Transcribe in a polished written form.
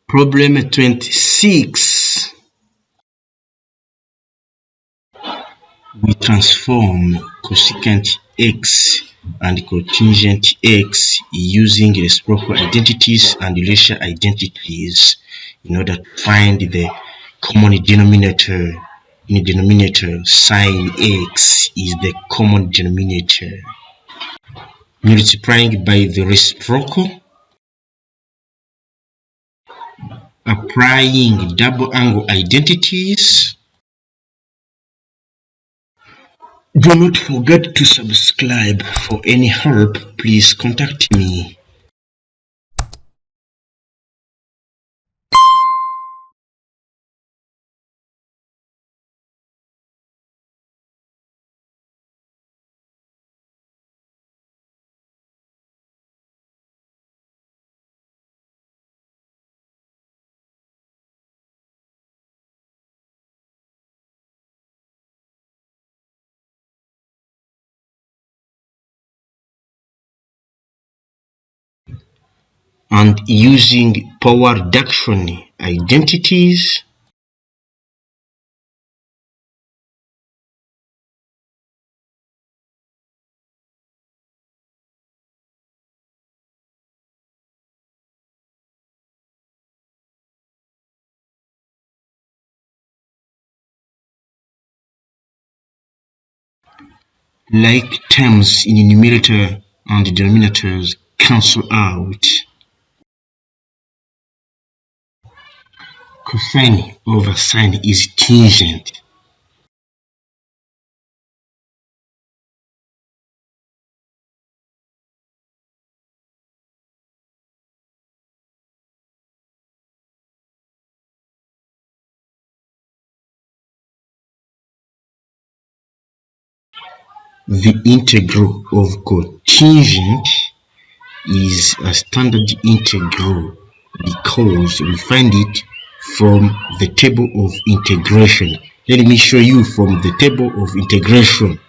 Problem 26. We transform cosecant x and cotangent x using reciprocal identities and Euler identities in order to find the common denominator. In the denominator, sine x is the common denominator. Multiplying by the reciprocal, applying double angle identities. Do not forget to subscribe. For any help, please contact me. And using power reduction identities, like terms in numerator and denominators cancel out. Cosine over sine is tangent. The integral of cotangent is a standard integral because we find it from the table of integration. Let me show you from the table of integration.